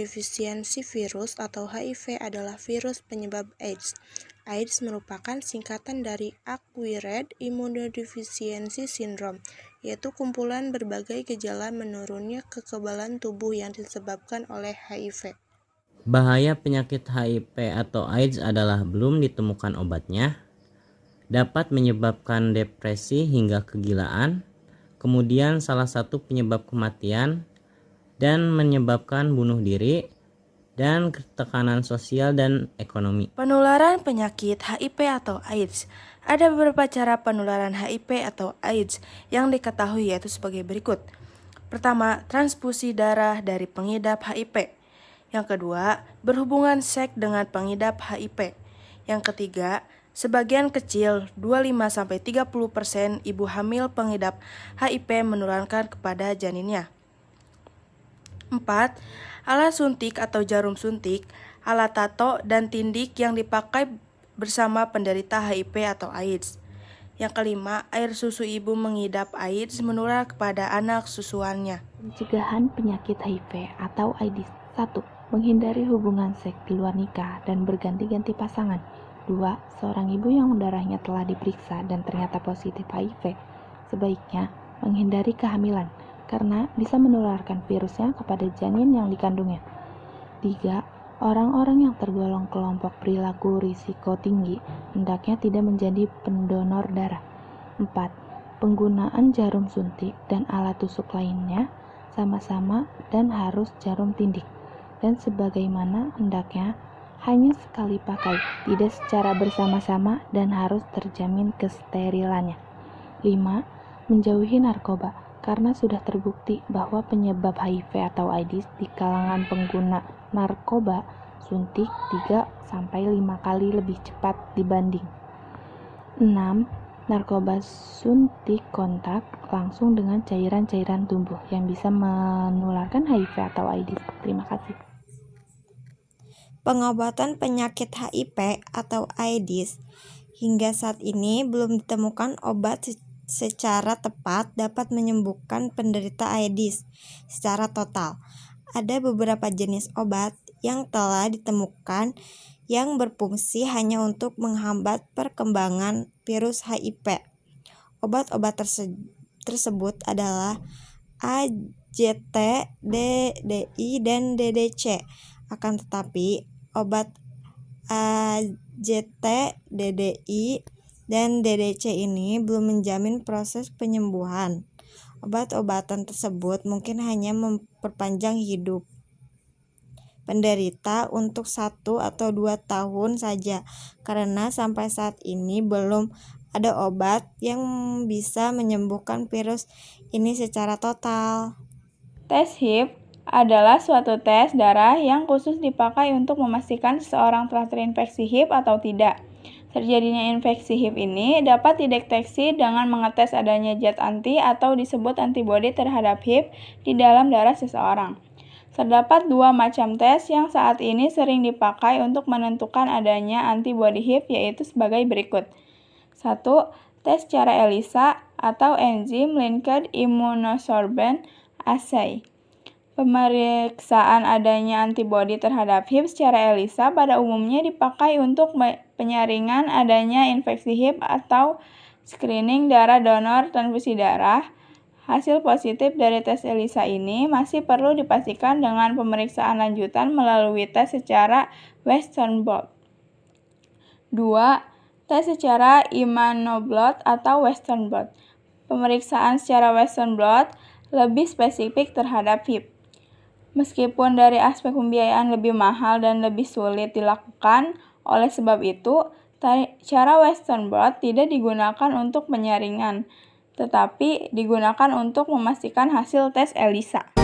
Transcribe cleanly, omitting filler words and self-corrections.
imunodefisiensi virus atau HIV adalah virus penyebab AIDS. AIDS merupakan singkatan dari Acquired Immunodeficiency Syndrome, yaitu kumpulan berbagai gejala menurunnya kekebalan tubuh yang disebabkan oleh HIV. Bahaya penyakit HIV atau AIDS adalah belum ditemukan obatnya, dapat menyebabkan depresi hingga kegilaan, kemudian salah satu penyebab kematian, dan menyebabkan bunuh diri, dan tekanan sosial dan ekonomi. Penularan penyakit HIV atau AIDS. Ada beberapa cara penularan HIV atau AIDS yang diketahui yaitu sebagai berikut. Pertama, transfusi darah dari pengidap HIV. Yang kedua, berhubungan seks dengan pengidap HIV. Yang ketiga, sebagian kecil 25-30% ibu hamil pengidap HIV menularkan kepada janinnya. 4. Alat suntik atau jarum suntik, alat tato, dan tindik yang dipakai bersama penderita HIV atau AIDS. Yang kelima, air susu ibu mengidap AIDS menular kepada anak susuannya. Pencegahan penyakit HIV atau AIDS. 1. Menghindari hubungan seks di luar nikah dan berganti-ganti pasangan. 2. Seorang ibu yang darahnya telah diperiksa dan ternyata positif HIV sebaiknya menghindari kehamilan karena bisa menularkan virusnya kepada janin yang dikandungnya. 3. Orang-orang yang tergolong kelompok perilaku risiko tinggi hendaknya tidak menjadi pendonor darah. 4. Penggunaan jarum suntik dan alat tusuk lainnya sama-sama dan harus jarum tindik, dan sebagaimana hendaknya hanya sekali pakai, tidak secara bersama-sama dan harus terjamin kesterilannya. 5. Menjauhi narkoba karena sudah terbukti bahwa penyebab HIV atau AIDS di kalangan pengguna narkoba suntik 3-5 kali lebih cepat dibanding 6. Narkoba suntik kontak langsung dengan cairan-cairan tubuh yang bisa menularkan HIV atau AIDS. Terima kasih. Pengobatan penyakit HIV atau AIDS. Hingga saat ini belum ditemukan obat secara tepat dapat menyembuhkan penderita AIDS secara total. Ada beberapa jenis obat yang telah ditemukan yang berfungsi hanya untuk menghambat perkembangan virus HIV. Obat-obat tersebut adalah AZT, DDI, dan DDC. Akan tetapi, obat AZT, DDI, dan DDC ini belum menjamin proses penyembuhan. Obat-obatan tersebut mungkin hanya memperpanjang hidup penderita untuk 1 atau 2 tahun saja, karena sampai saat ini belum ada obat yang bisa menyembuhkan virus ini secara total. Tes HIV adalah suatu tes darah yang khusus dipakai untuk memastikan seseorang telah terinfeksi HIV atau tidak. Terjadinya infeksi HIV ini dapat dideteksi dengan mengetes adanya zat anti atau disebut antibodi terhadap HIV di dalam darah seseorang. Terdapat 2 macam tes yang saat ini sering dipakai untuk menentukan adanya antibodi HIV, yaitu sebagai berikut. 1. Tes secara ELISA atau Enzyme Linked Immunosorbent Assay. Pemeriksaan adanya antibodi terhadap HIV secara ELISA pada umumnya dipakai untuk penyaringan adanya infeksi HIV atau screening darah donor transfusi darah. Hasil positif dari tes ELISA ini masih perlu dipastikan dengan pemeriksaan lanjutan melalui tes secara Western blot. 2. Tes secara immunoblot atau Western blot. Pemeriksaan secara Western blot lebih spesifik terhadap HIV. Meskipun dari aspek pembiayaan lebih mahal dan lebih sulit dilakukan, oleh sebab itu, cara Western blot tidak digunakan untuk penyaringan, tetapi digunakan untuk memastikan hasil tes ELISA.